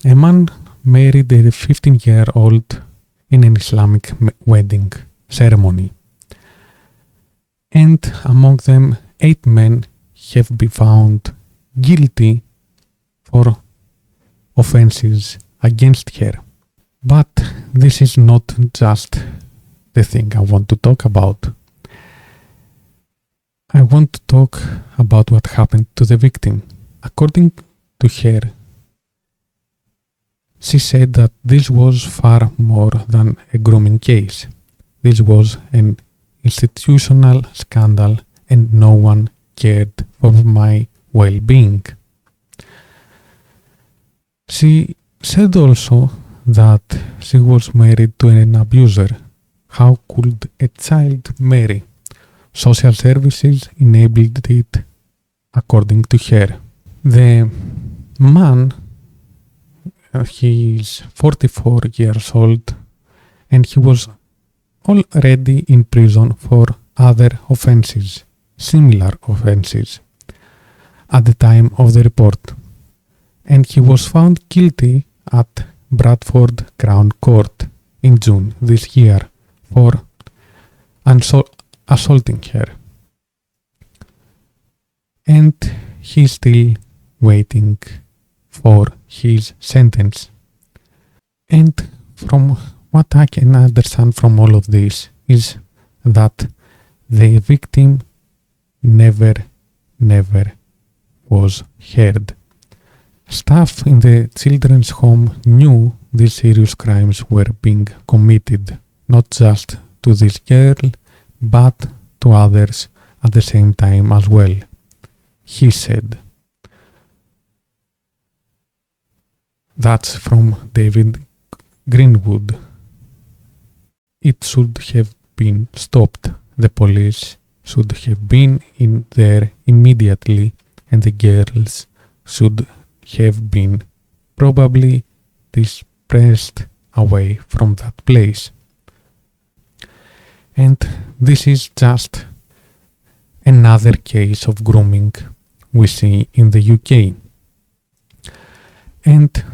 a man married a 15-year-old in an Islamic wedding ceremony. And among them, 8 men have been found guilty for offenses against her. But this is not just the thing I want to talk about. I want to talk about what happened to the victim. According to her, she said that this was far more than a grooming case. This was an institutional scandal and no one cared for my well-being. She said also that she was married to an abuser. How could a child marry? Social services enabled it, according to her. The man, he is 44 years old and he was already in prison for other offenses, similar offenses, at the time of the report. And he was found guilty at Bradford Crown Court in June this year for assaulting her. And he's still waiting for his sentence. And from what I can understand from all of this is that the victim never was heard. Staff in the children's home knew these serious crimes were being committed, not just to this girl, but to others at the same time as well, he said. That's from David Greenwood. It should have been stopped. The police should have been in there immediately and the girls should have been probably dispersed away from that place. And this is just another case of grooming we see in the UK. And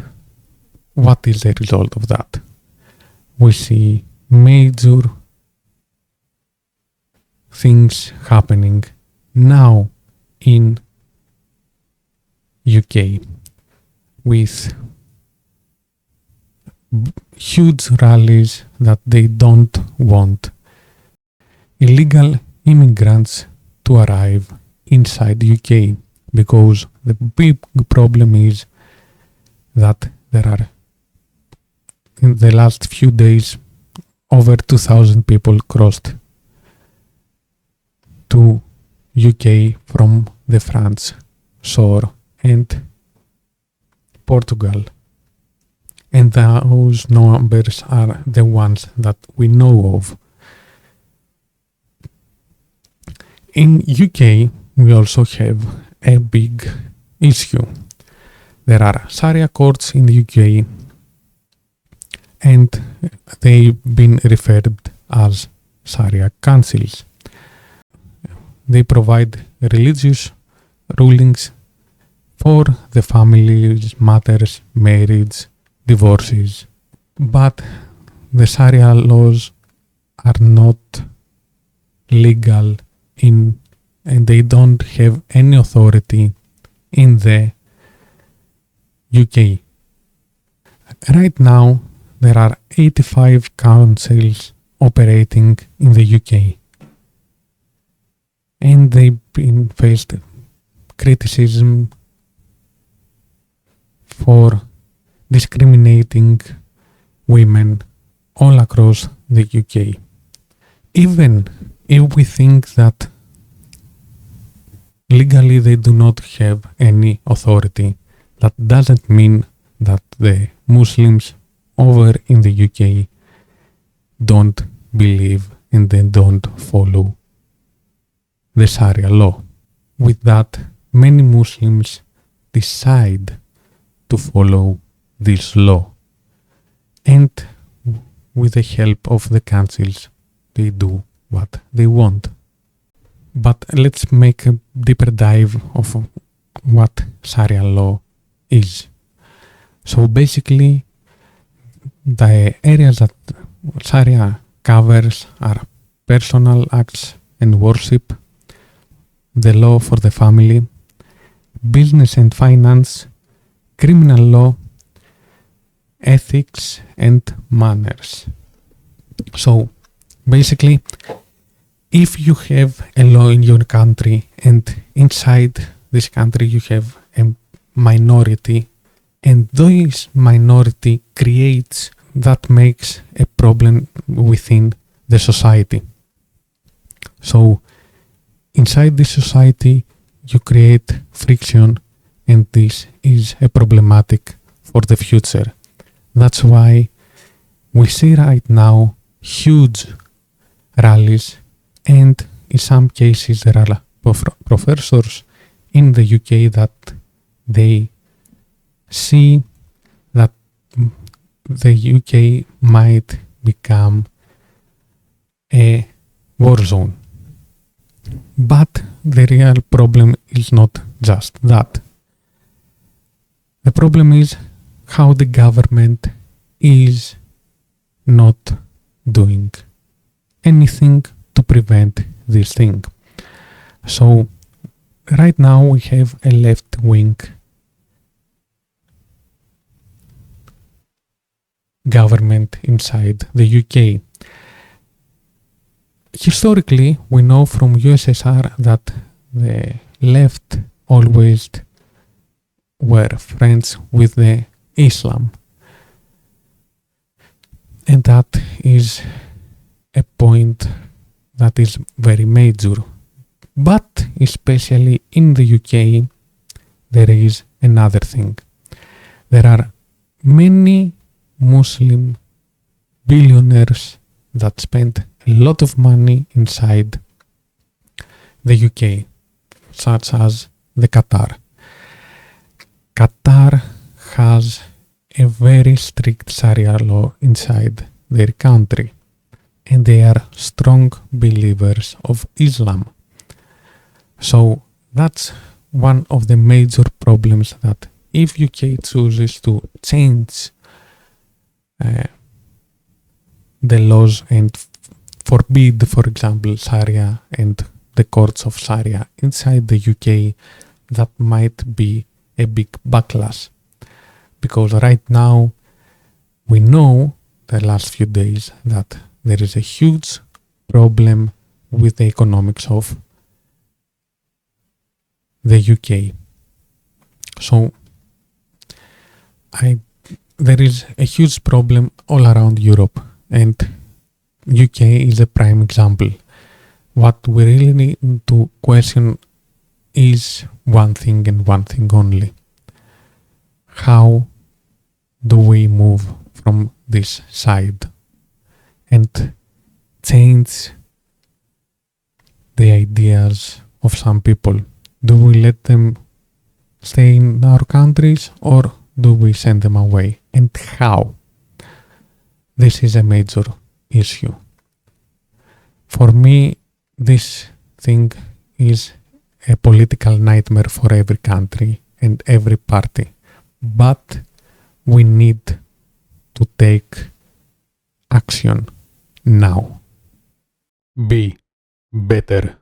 what is the result of that? We see major things happening now in UK with huge rallies that they don't want illegal immigrants to arrive inside UK, because the big problem is that there are, in the last few days, over 2,000 people crossed to UK from the France shore and Portugal. And those numbers are the ones that we know of. In UK, we also have a big issue. There are Sharia courts in the UK and they've been referred as Sharia councils. They provide religious rulings for the families, matters, marriage, divorces. But the Sharia laws are not legal and they don't have any authority in the UK. Right now, there are 85 councils operating in the UK. And they've been faced criticism for discriminating women all across the UK. Even if we think that legally they do not have any authority, that doesn't mean that the Muslims over in the UK don't believe and they don't follow the Sharia law. With that, many Muslims decide to follow this law, and with the help of the councils, they do what they want. But let's make a deeper dive of what Sharia law is. So So basically, the areas that Sharia covers are personal acts and worship, the law for the family, business and finance, criminal law, ethics and manners. So basically, if you have a law in your country and inside this country you have a minority and this minority creates that makes a problem within the society. So inside this society you create friction and this is a problematic for the future. That's why we see right now huge rallies and in some cases there are professors in the UK that they see that the UK might become a war zone. But the real problem is not just that. The problem is how the government is not doing anything to prevent this thing. So right now we have a left wing government inside the UK. Historically, we know from USSR that the left always were friends with the Islam. And that is a point that is very major. But especially in the UK, there is another thing. There are many Muslim billionaires that spend a lot of money inside the UK, such as the Qatar. Qatar has a very strict Sharia law inside their country, and they are strong believers of Islam. So that's one of the major problems, that if UK chooses to change the laws and forbid, for example, Sharia and the courts of Sharia inside the UK, that might be a big backlash. Because right now we know the last few days that there is a huge problem with the economics of the UK. So there is a huge problem all around Europe, and UK is a prime example. What we really need to question is one thing and one thing only. How do we move from this side and change the ideas of some people? Do we let them stay in our countries or do we send them away? And how? This is a major issue. For me, this thing is a political nightmare for every country and every party. But we need to take action now. Be better.